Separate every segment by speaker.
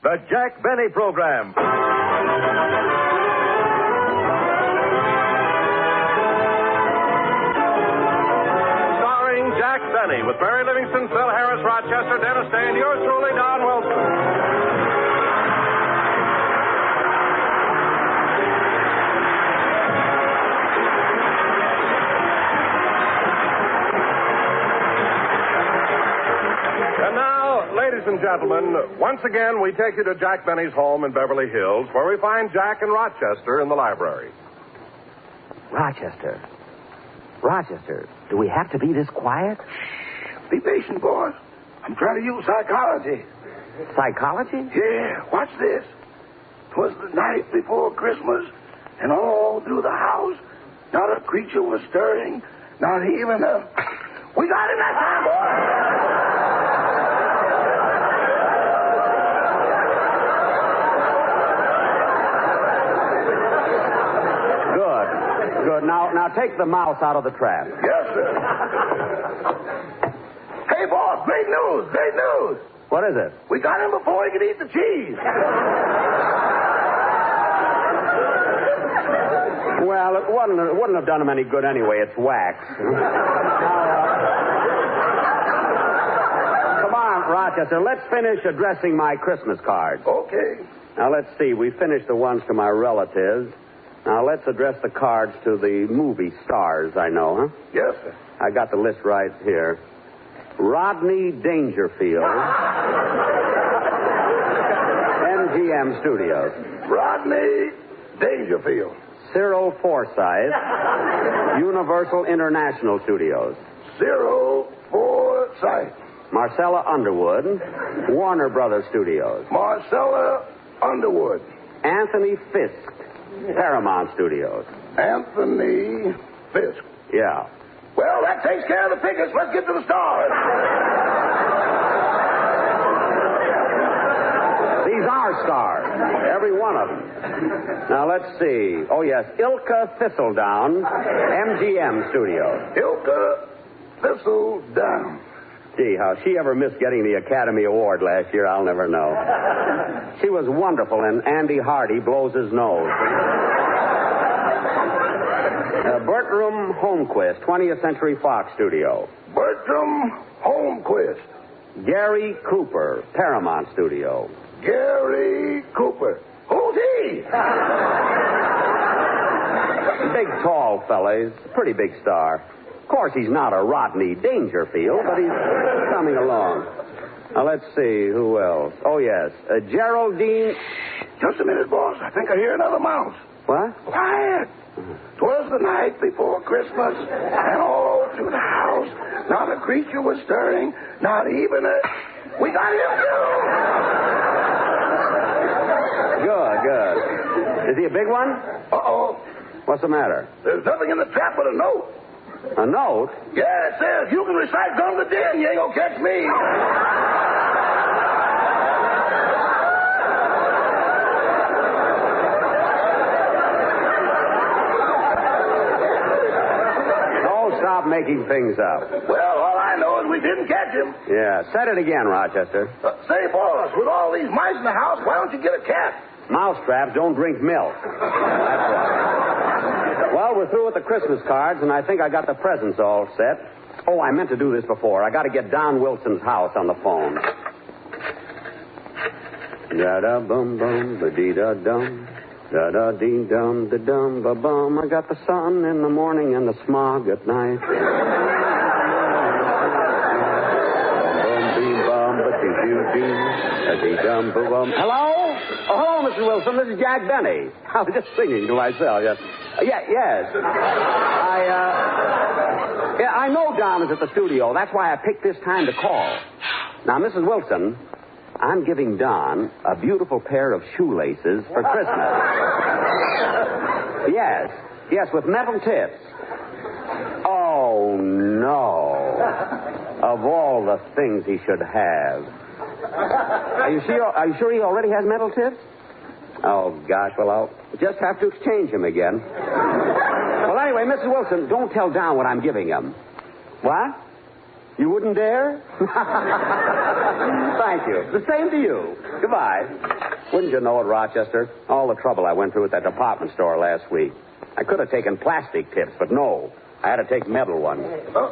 Speaker 1: The Jack Benny Program. Starring Jack Benny with Mary Livingston, Phil Harris, Rochester, Dennis Day, and yours truly, Don Wilson. Ladies and gentlemen, once again, we take you to Jack Benny's home in Beverly Hills, where we find Jack and Rochester in the library.
Speaker 2: Rochester, do we have to be this quiet?
Speaker 3: Shh. Be patient, boys. I'm trying to use psychology.
Speaker 2: Psychology?
Speaker 3: Yeah, watch this. 'Twas the night before Christmas, and all through the house, not a creature was stirring, not even a... We got him that time, boys!
Speaker 2: Good. Now take the mouse out of the trap.
Speaker 3: Yes, sir. Hey, boss, great news.
Speaker 2: What is it?
Speaker 3: We got him before he could eat the cheese.
Speaker 2: Well, it wouldn't have done him any good anyway. It's wax. Come on, Rochester. Let's finish addressing my Christmas cards.
Speaker 3: Okay.
Speaker 2: Now, let's see. We finished the ones to my relatives. Now, let's address the cards to the movie stars I know, huh?
Speaker 3: Yes, sir.
Speaker 2: I got the list right here. Rodney Dangerfield. MGM Studios.
Speaker 3: Rodney Dangerfield.
Speaker 2: Cyril Forsyth. Universal International Studios.
Speaker 3: Cyril Forsyth.
Speaker 2: Marcella Underwood. Warner Brothers Studios.
Speaker 3: Marcella Underwood.
Speaker 2: Anthony Fisk. Paramount Studios.
Speaker 3: Anthony Fisk.
Speaker 2: Yeah.
Speaker 3: Well, that takes care of the pickers. Let's get to the stars.
Speaker 2: These are stars. Every one of them. Now, let's see. Oh, yes. Ilka Thistledown, MGM Studios.
Speaker 3: Ilka Thistledown.
Speaker 2: Gee, how she ever missed getting the Academy Award last year, I'll never know. She was wonderful in Andy Hardy Blows His Nose. Bertram Holmquist, 20th Century Fox Studio.
Speaker 3: Bertram Holmquist.
Speaker 2: Gary Cooper, Paramount Studio.
Speaker 3: Gary Cooper. Who's he?
Speaker 2: Big, tall fella. He's a pretty big star. Of course, he's not a Rodney Dangerfield, but he's coming along. Now, let's see. Who else? Oh, yes. Geraldine...
Speaker 3: Just a minute, boss. I think I hear another mouse.
Speaker 2: What?
Speaker 3: Quiet. 'Twas the night before Christmas, and all through the house, not a creature was stirring, not even a... We got him, too!
Speaker 2: Good. Is he a big one?
Speaker 3: Uh-oh.
Speaker 2: What's the matter?
Speaker 3: There's nothing in the trap but a note.
Speaker 2: A note?
Speaker 3: Yeah, it says, you can recite Gun the Din, you ain't gonna catch me.
Speaker 2: Stop making things up.
Speaker 3: Well, all I know is we didn't catch him.
Speaker 2: Yeah, said it again, Rochester.
Speaker 3: Say, boss, with all these mice in the house, why don't you get a cat?
Speaker 2: Mousetraps don't drink milk. That's why. Well, we're through with the Christmas cards, and I think I got the presents all set. Oh, I meant to do this before. I got to get Don Wilson's house on the phone. Da-da-bum-bum, ba-dee-da-dum. Da-da-dee-dum-da-dum-ba-bum. I got the sun in the morning and the smog at night. Hello? Oh, hello, Mr. Wilson. This is Jack Benny. I was just singing to myself. Yes. Yes. I know Don is at the studio. That's why I picked this time to call. Now, Mrs. Wilson, I'm giving Don a beautiful pair of shoelaces for Christmas. Yes, with metal tips. Oh, no. Of all the things he should have. Are you sure he already has metal tips? Oh, gosh, well, I'll just have to exchange him again. Well, anyway, Mrs. Wilson, don't tell Don what I'm giving him. What? You wouldn't dare? Thank you. The same to you. Goodbye. Wouldn't you know it, Rochester? All the trouble I went through at that department store last week. I could have taken plastic tips, but no. I had to take metal ones.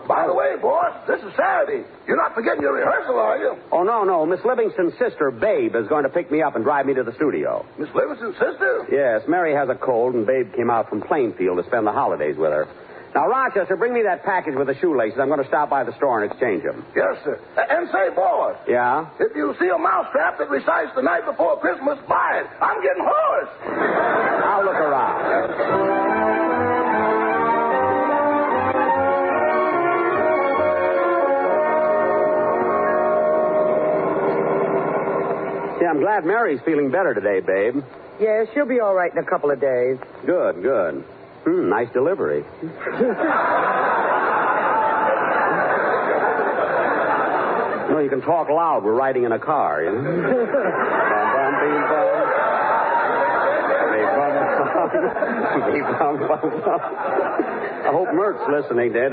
Speaker 3: By the way, boss, this is Saturday. You're not forgetting your rehearsal, are you?
Speaker 2: Oh, no. Miss Livingston's sister, Babe, is going to pick me up and drive me to the studio.
Speaker 3: Miss Livingston's sister?
Speaker 2: Yes, Mary has a cold, and Babe came out from Plainfield to spend the holidays with her. Now, Rochester, bring me that package with the shoelaces. I'm going to stop by the store and exchange them.
Speaker 3: Yes, sir. And say, boss.
Speaker 2: Yeah?
Speaker 3: If you see a mousetrap that recites the night before Christmas, buy it. I'm getting hoarse.
Speaker 2: I'll look around. Yeah, I'm glad Mary's feeling better today, Babe.
Speaker 4: Yeah, she'll be all right in a couple of days.
Speaker 2: Good. Nice delivery. No, you can talk loud. We're riding in a car, you know? I hope Mert's listening, Dad.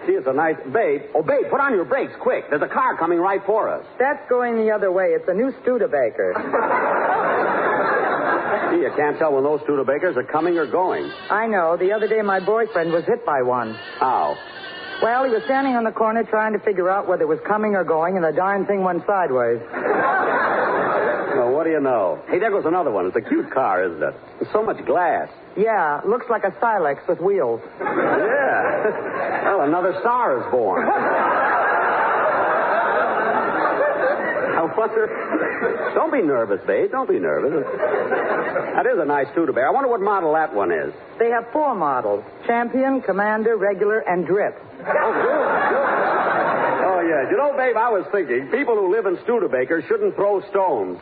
Speaker 2: Gee, it's a nice... Babe. Oh, Babe, put on your brakes, quick. There's a car coming right for us.
Speaker 4: That's going the other way. It's a new Studebaker.
Speaker 2: Gee, you can't tell when those Studebakers are coming or going.
Speaker 4: I know. The other day, my boyfriend was hit by one.
Speaker 2: How?
Speaker 4: Well, he was standing on the corner trying to figure out whether it was coming or going, and the darn thing went sideways.
Speaker 2: Well, what do you know? Hey, there goes another one. It's a cute car, isn't it? There's so much glass.
Speaker 4: Yeah, looks like a Silex with wheels.
Speaker 2: Yeah. Well, another star is born. I wonder... Don't be nervous, Babe. Don't be nervous. That is a nice Studebaker. I wonder what model that one is.
Speaker 4: They have 4 models. Champion, Commander, Regular, and Drip.
Speaker 2: Oh, good. Oh, yeah. You know, Babe, I was thinking, people who live in Studebakers shouldn't throw stones.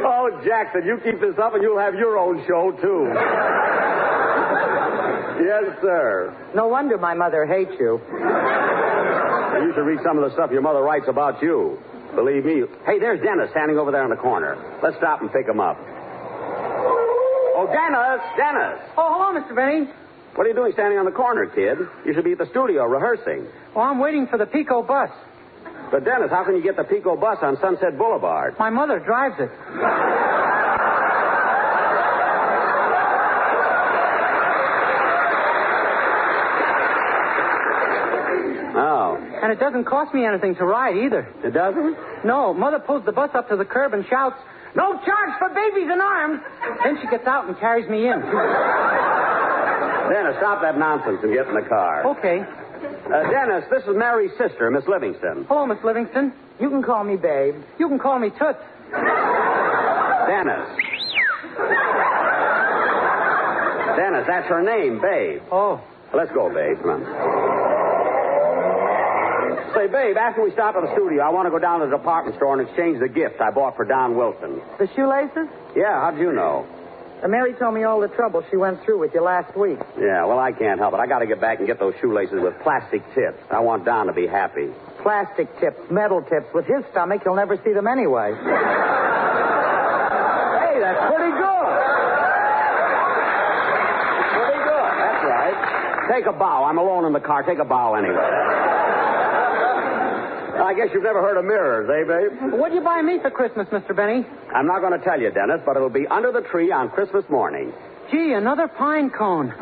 Speaker 2: Oh, Jackson, you keep this up and you'll have your own show, too. Yes, sir.
Speaker 4: No wonder my mother hates you.
Speaker 2: You should read some of the stuff your mother writes about you. Believe me. Hey, there's Dennis standing over there in the corner. Let's stop and pick him up. Oh, Dennis!
Speaker 5: Oh, hello, Mr. Benny.
Speaker 2: What are you doing standing on the corner, kid? You should be at the studio rehearsing.
Speaker 5: Well, I'm waiting for the Pico bus.
Speaker 2: But, Dennis, how can you get the Pico bus on Sunset Boulevard?
Speaker 5: My mother drives it.
Speaker 2: Oh.
Speaker 5: And it doesn't cost me anything to ride either.
Speaker 2: It doesn't?
Speaker 5: No, Mother pulls the bus up to the curb and shouts, "No charge for babies in arms!" Then she gets out and carries me in.
Speaker 2: Dennis, stop that nonsense and get in the car.
Speaker 5: Okay.
Speaker 2: Dennis, this is Mary's sister, Miss Livingston.
Speaker 5: Hello, Miss Livingston.
Speaker 4: You can call me Babe.
Speaker 5: You can call me Toots.
Speaker 2: Dennis. Dennis, that's her name, Babe.
Speaker 5: Oh.
Speaker 2: Let's go, Babe. Come on. Say, Babe, after we stop at the studio, I want to go down to the department store and exchange the gift I bought for Don Wilson.
Speaker 4: The shoelaces?
Speaker 2: Yeah, how'd you know?
Speaker 4: Mary told me all the trouble she went through with you last week.
Speaker 2: Yeah, well, I can't help it. I got to get back and get those shoelaces with plastic tips. I want Don to be happy.
Speaker 4: Plastic tips, metal tips. With his stomach, he'll never see them anyway.
Speaker 2: Hey, that's pretty good. Pretty good. That's right. Take a bow. I'm alone in the car. Take a bow anyway. I guess you've never heard of mirrors, eh, Babe?
Speaker 5: What'd you buy me for Christmas, Mr. Benny?
Speaker 2: I'm not going to tell you, Dennis, but it'll be under the tree on Christmas morning.
Speaker 5: Gee, another pine cone.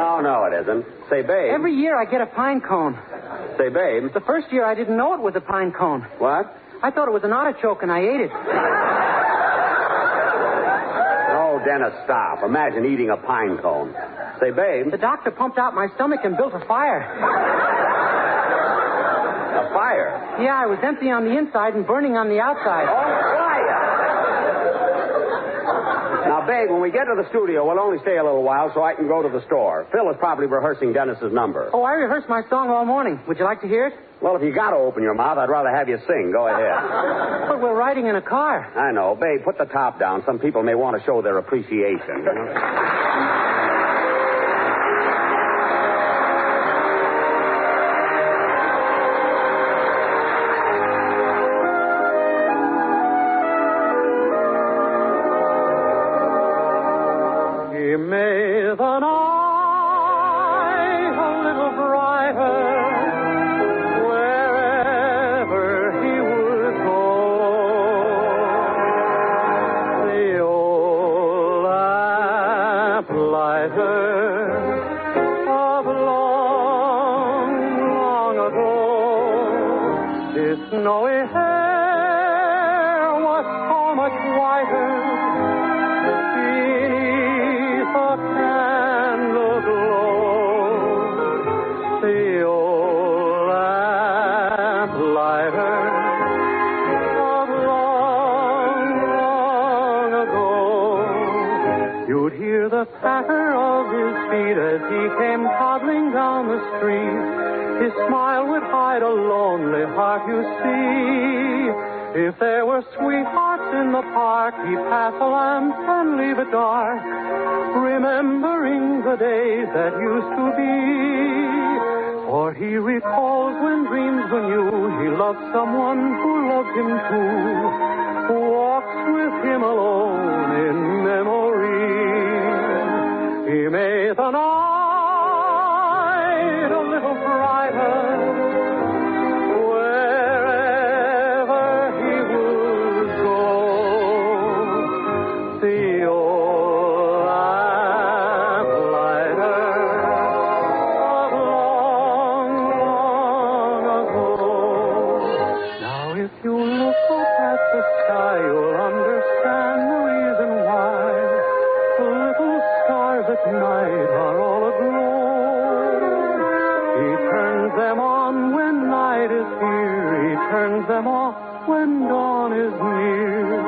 Speaker 2: Oh, no, it isn't. Say, Babe.
Speaker 5: Every year I get a pine cone.
Speaker 2: Say, Babe.
Speaker 5: The first year I didn't know it was a pine cone.
Speaker 2: What?
Speaker 5: I thought it was an artichoke and I ate it.
Speaker 2: Oh, Dennis, stop. Imagine eating a pine cone. Say, Babe.
Speaker 5: The doctor pumped out my stomach and built a fire.
Speaker 2: A fire?
Speaker 5: Yeah, I was empty on the inside and burning on the outside.
Speaker 2: Oh, fire! Now, Babe, when we get to the studio, we'll only stay a little while so I can go to the store. Phil is probably rehearsing Dennis's number.
Speaker 5: Oh, I rehearsed my song all morning. Would you like to hear it?
Speaker 2: Well, if you got to open your mouth, I'd rather have you sing. Go ahead.
Speaker 5: But we're riding in a car.
Speaker 2: I know. Babe, put the top down. Some people may want to show their appreciation. You know?
Speaker 5: Give me
Speaker 6: His snowy hair was so much whiter beneath a candle glow. The old lamplighter of long, long ago. You'd hear the patter of his feet as he came toddling down the street. His smile would hide a lonely heart, you see. If there were sweethearts in the park, he'd pass a lamp and leave it dark, remembering the days that used to be. For he recalls when dreams were new, he loved someone who loved him too, walks with him alone in memory. He made the night a little brighter wherever he would go. The old lamplighter of long, long ago. Now if you look up at the sky, you'll understand the reason why the little stars at night are all aglow. He turns them on when night is here. He turns them off when dawn is near.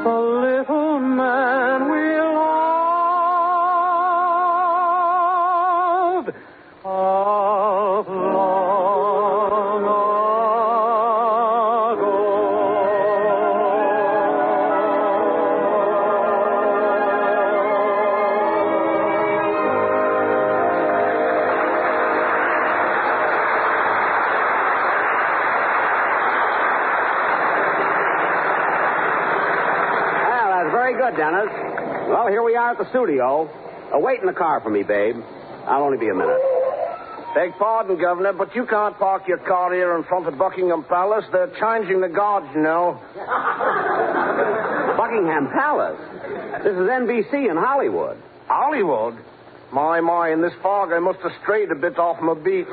Speaker 6: The little man we loved of long ago.
Speaker 2: Very good, Dennis. Well, here we are at the studio. Wait in the car for me, babe. I'll only be a minute.
Speaker 7: Beg pardon, Governor, but you can't park your car here in front of Buckingham Palace. They're changing the guards, you know.
Speaker 2: Buckingham Palace? This is NBC in Hollywood.
Speaker 7: Hollywood? My, in this fog I must have strayed a bit off my beat.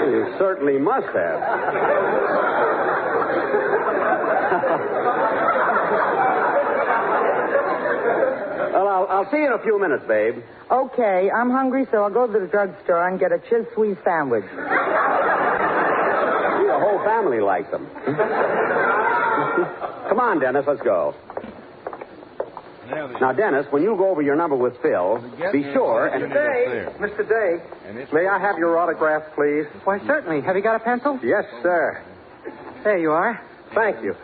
Speaker 2: You certainly must have. Well, I'll see you in a few minutes, babe.
Speaker 4: Okay, I'm hungry, so I'll go to the drugstore and get a chiswee sandwich.
Speaker 2: The whole family likes them. Come on, Dennis, let's go. Now, Dennis, when you go over your number with Phil, be sure and...
Speaker 7: Mr. Day, may I have your autograph, please?
Speaker 5: Why, certainly. Have you got a pencil?
Speaker 7: Yes, sir.
Speaker 5: There you are.
Speaker 7: Thank you.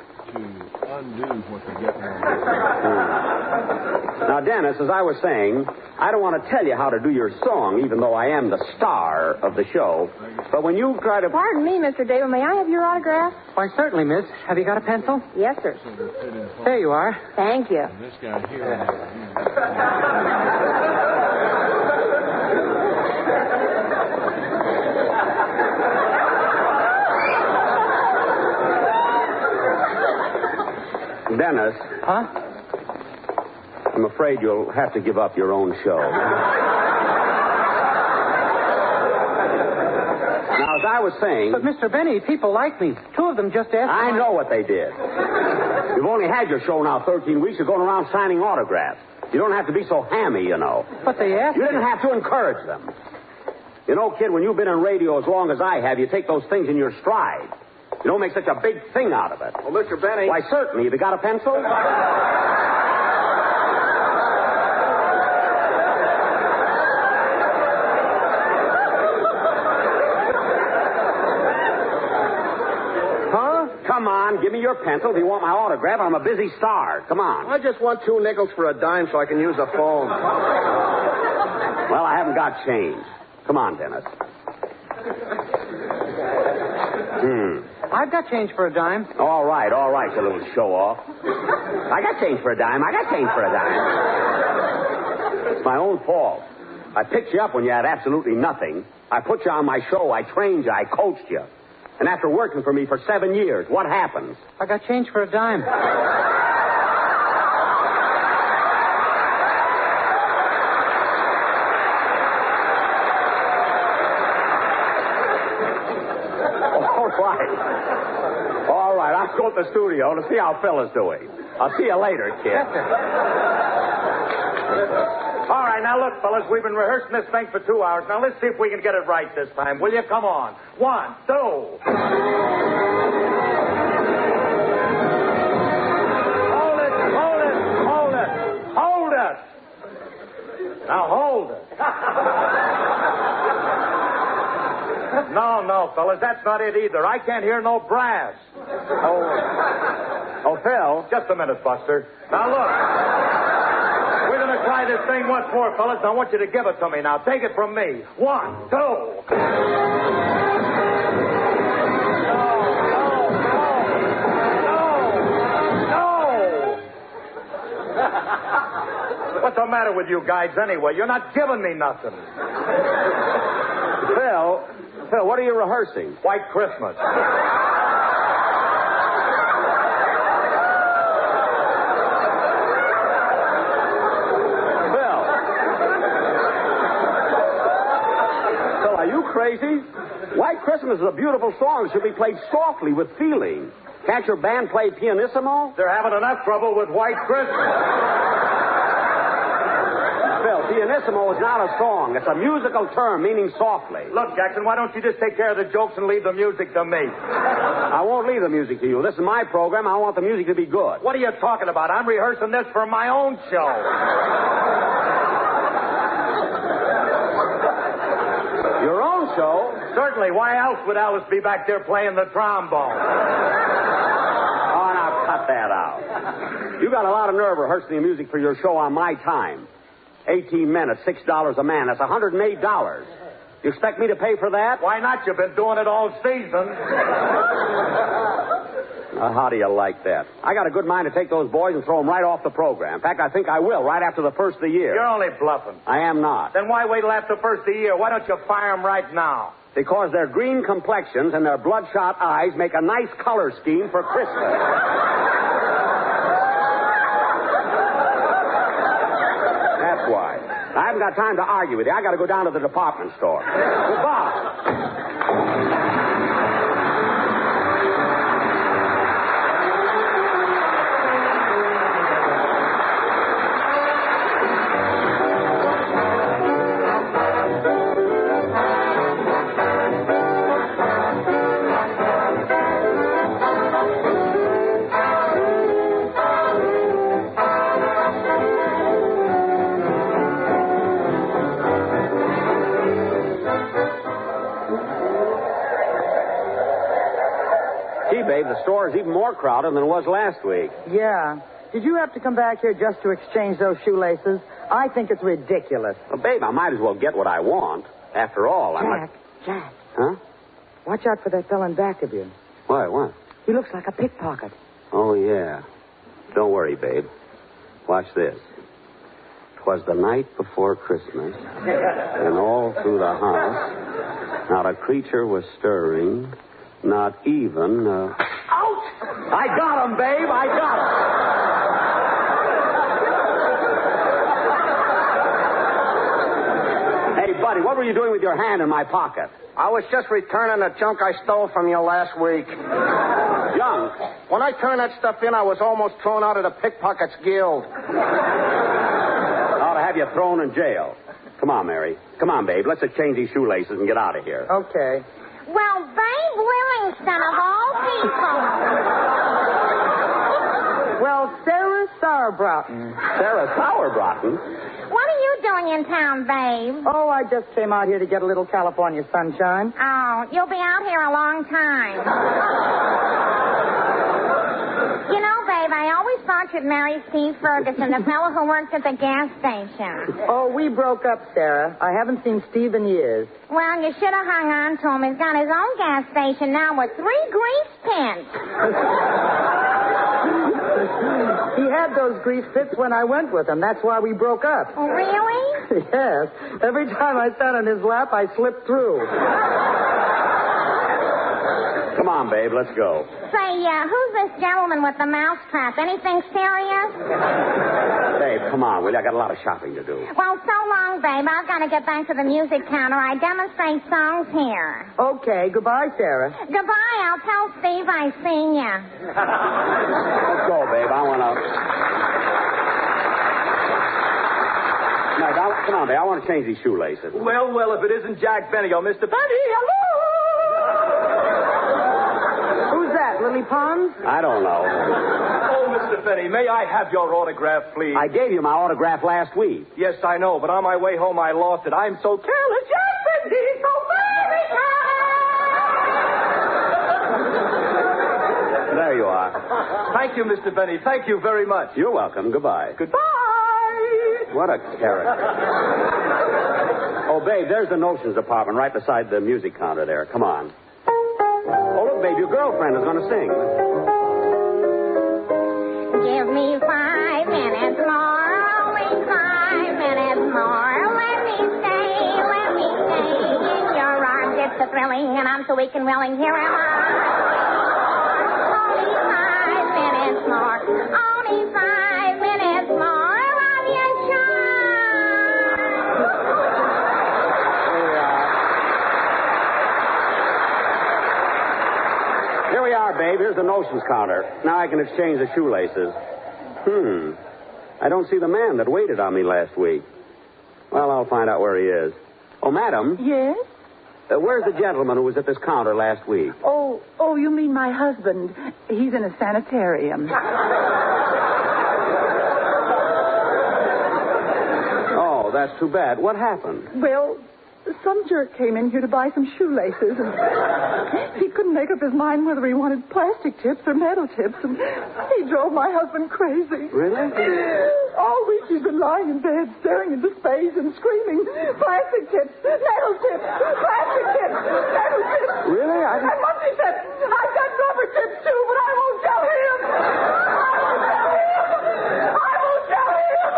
Speaker 2: Now, Dennis, as I was saying, I don't want to tell you how to do your song, even though I am the star of the show. But when you try to...
Speaker 8: Pardon me, Mr. David. May I have your autograph?
Speaker 5: Why, certainly, miss. Have you got a pencil?
Speaker 8: Yes, sir.
Speaker 5: There you are.
Speaker 8: Thank you.
Speaker 9: This guy here.
Speaker 2: Dennis.
Speaker 5: Huh?
Speaker 2: I'm afraid you'll have to give up your own show. Now, as I was saying...
Speaker 5: But, Mr. Benny, people like me. Two of them just asked...
Speaker 2: I know what they did. You've only had your show now 13 weeks. You're going around signing autographs. You don't have to be so hammy, you know.
Speaker 5: But they asked
Speaker 2: You didn't have to encourage them. You know, kid, when you've been in radio as long as I have, you take those things in your stride. You don't make such a big thing out of it.
Speaker 7: Well, Mr. Benny...
Speaker 2: Why, certainly. Have you got a pencil?
Speaker 7: Huh?
Speaker 2: Come on, give me your pencil. If you want my autograph, I'm a busy star. Come on.
Speaker 7: I just want 2 nickels for a dime so I can use a phone.
Speaker 2: Well, I haven't got change. Come on, Dennis.
Speaker 5: I've got change for a dime.
Speaker 2: All right, you little show-off. I got change for a dime. It's my own fault. I picked you up when you had absolutely nothing. I put you on my show. I trained you. I coached you. And after working for me for 7 years, what happens?
Speaker 5: I got change for a dime.
Speaker 2: at the studio to see how Phil is doing. I'll see you later, kid.
Speaker 9: All right, now look, fellas, we've been rehearsing this thing for 2 hours. Now let's see if we can get it right this time. Will you? Come on. 1, 2. Hold it. Now hold it. No, fellas, that's not it either. I can't hear no brass.
Speaker 2: Oh, Phil.
Speaker 9: Just a minute, Buster. Now look. We're going to try this thing once more, fellas. I want you to give it to me now. Take it from me. 1, 2. What's the matter with you guys anyway? You're not giving me nothing.
Speaker 2: Phil, what are you rehearsing?
Speaker 9: White Christmas.
Speaker 2: Phil, are you crazy? White Christmas is a beautiful song. It should be played softly with feeling. Can't your band play pianissimo?
Speaker 9: They're having enough trouble with White Christmas.
Speaker 2: Phil, pianissimo is not a song. It's a musical term meaning softly.
Speaker 9: Look, Jackson, why don't you just take care of the jokes and leave the music to me?
Speaker 2: I won't leave the music to you. This is my program. I want the music to be good.
Speaker 9: What are you talking about? I'm rehearsing this for my own show.
Speaker 2: Your own show?
Speaker 9: Certainly. Why else would Alice be back there playing the trombone?
Speaker 2: Oh, now cut that out. You got a lot of nerve rehearsing the music for your show on my time. 18 men at $6 a man. That's $108. You expect me to pay for that?
Speaker 9: Why not? You've been doing it all season.
Speaker 2: How do you like that? I got a good mind to take those boys and throw them right off the program. In fact, I think I will right after the first of the year.
Speaker 9: You're only bluffing.
Speaker 2: I am not.
Speaker 9: Then why wait till after the first of the year? Why don't you fire them right now?
Speaker 2: Because their green complexions and their bloodshot eyes make a nice color scheme for Christmas. That's why. I haven't got time to argue with you. I got to go down to the department store. Goodbye. Babe, the store is even more crowded than it was last week.
Speaker 4: Yeah. Did you have to come back here just to exchange those shoelaces? I think it's ridiculous.
Speaker 2: Well, babe, I might as well get what I want. After all,
Speaker 4: Jack.
Speaker 2: Huh?
Speaker 4: Watch out for that fellow in back of you.
Speaker 2: What?
Speaker 4: He looks like a pickpocket.
Speaker 2: Oh, yeah. Don't worry, babe. Watch this. 'Twas the night before Christmas, and all through the house, not a creature was stirring. Not even, Ouch! I got him, babe. I got him. Hey, buddy, what were you doing with your hand in my pocket?
Speaker 7: I was just returning the junk I stole from you last week.
Speaker 2: Junk?
Speaker 7: When I turned that stuff in, I was almost thrown out of the Pickpockets Guild.
Speaker 2: Ought to have you thrown in jail. Come on, Mary. Come on, babe. Let's exchange these shoelaces and get out of here.
Speaker 8: Well,
Speaker 4: Okay.
Speaker 8: Babe Livingston of all people.
Speaker 4: Well, Sarah Sauerbraten.
Speaker 2: Sarah Sauerbraten?
Speaker 8: What are you doing in town, Babe?
Speaker 4: Oh, I just came out here to get a little California sunshine.
Speaker 8: Oh, you'll be out here a long time. You know, Babe, I always thought you'd marry Steve Ferguson, the fellow who works at the gas station.
Speaker 4: Oh, we broke up, Sarah. I haven't seen Steve in years.
Speaker 8: Well, you should have hung on to him. He's got his own gas station now with 3 grease pins.
Speaker 4: He had those grease pits when I went with him. That's why we broke up.
Speaker 8: Oh, really?
Speaker 4: Yes. Every time I sat on his lap, I slipped through.
Speaker 2: Come on, babe, let's go.
Speaker 8: Say, who's this gentleman with the mousetrap? Anything serious?
Speaker 2: Babe, come on, will you? I got a lot of shopping to do.
Speaker 8: Well, so long, babe. I've got to get back to the music counter. I demonstrate songs here.
Speaker 4: Okay, goodbye, Sarah.
Speaker 8: Goodbye. I'll tell Steve I seen you.
Speaker 2: Let's go, babe. I want to... Come on, babe. I want to change these shoelaces.
Speaker 9: Well, if it isn't Jack Benny or Mr. Benny, hello!
Speaker 4: Who's that, Lily Pons?
Speaker 2: I don't know.
Speaker 9: Oh, Mr. Benny, may I have your autograph, please?
Speaker 2: I gave you my autograph last week.
Speaker 9: Yes, I know, but on my way home I lost it. I'm so careless, Jack Benny, so very careless!
Speaker 2: There you are.
Speaker 9: Thank you, Mr. Benny. Thank you very much.
Speaker 2: You're welcome. Goodbye.
Speaker 9: Goodbye!
Speaker 2: What a character. Oh, babe, there's the notions department right beside the music counter there. Come on. Oh, look, babe, your girlfriend is going to sing.
Speaker 8: Give me 5 minutes more, only 5 minutes more. Let me stay in your arms. It's so thrilling, and I'm so weak and willing. Here am I. Only 5 minutes more. Only 5 minutes more. Love you,
Speaker 2: Here we are, babe. Here's the notions counter. Now I can exchange the shoelaces. I don't see the man that waited on me last week. Well, I'll find out where he is. Oh, madam.
Speaker 10: Yes?
Speaker 2: Where's the gentleman who was at this counter last week?
Speaker 10: Oh, you mean my husband. He's in a sanitarium.
Speaker 2: Oh, that's too bad. What happened?
Speaker 10: Well, some jerk came in here to buy some shoelaces, and he couldn't make up his mind whether he wanted plastic tips or metal tips, and he drove my husband crazy.
Speaker 2: Really?
Speaker 10: All week he's been lying in bed, staring into space and screaming, plastic tips, metal tips, plastic tips, metal tips.
Speaker 2: Really?
Speaker 10: And once he said, I've got rubber tips too, but I won't tell him. I won't tell him.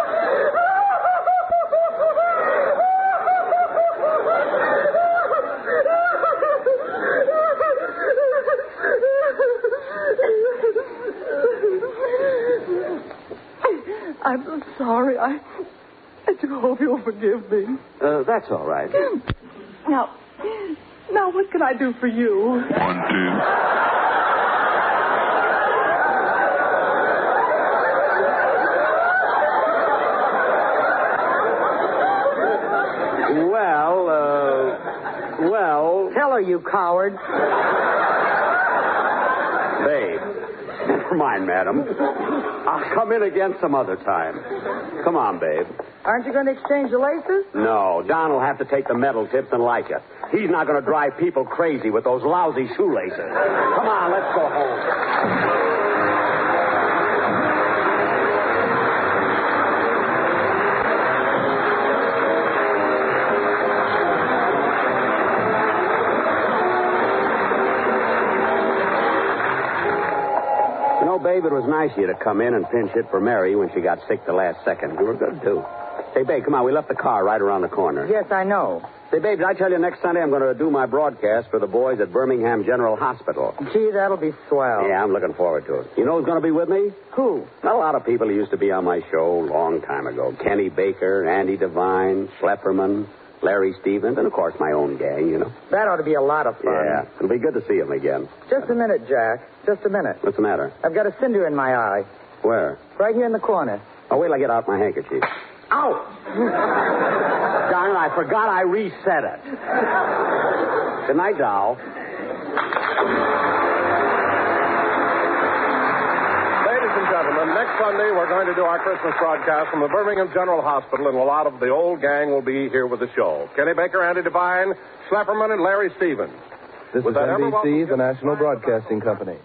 Speaker 10: I'm so sorry. I do hope you'll forgive me.
Speaker 2: That's all right.
Speaker 10: Now, what can I do for you?
Speaker 3: 1, 2.
Speaker 2: Well...
Speaker 4: Tell her, you coward.
Speaker 2: Babe, never mind, madam. I'll come in again some other time. Come on, babe.
Speaker 4: Aren't you going to exchange the laces?
Speaker 2: No, Don will have to take the metal tips and like it. He's not going to drive people crazy with those lousy shoelaces. Come on, let's go home. Babe, it was nice of you to come in and pinch hit for Mary when she got sick the last second. You were good, too. Say, babe, come on. We left the car right around the corner.
Speaker 4: Yes, I know.
Speaker 2: Say, babe, did I tell you next Sunday I'm going to do my broadcast for the boys at Birmingham General Hospital?
Speaker 4: Gee, that'll be swell.
Speaker 2: Yeah, I'm looking forward to it. You know who's going to be with me?
Speaker 4: Who?
Speaker 2: Not a lot of people who used to be on my show a long time ago. Kenny Baker, Andy Devine, Schlepperman, Larry Stevens, and, of course, my own gang, you know.
Speaker 4: That ought to be a lot of fun.
Speaker 2: Yeah, it'll be good to see him again.
Speaker 4: Just a minute, Jack. Just a minute.
Speaker 2: What's the matter?
Speaker 4: I've got a cinder in my eye.
Speaker 2: Where?
Speaker 4: Right here in the corner.
Speaker 2: Oh, wait till I get out my handkerchief. Ow! Darn it, I forgot I reset it. Good night, doll.
Speaker 1: Ladies and gentlemen, next Sunday we're going to do our Christmas broadcast from the Birmingham General Hospital, and a lot of the old gang will be here with the show. Kenny Baker, Andy Devine, Schlepperman, and Larry Stevens.
Speaker 11: This is NBC, the National Broadcasting Company.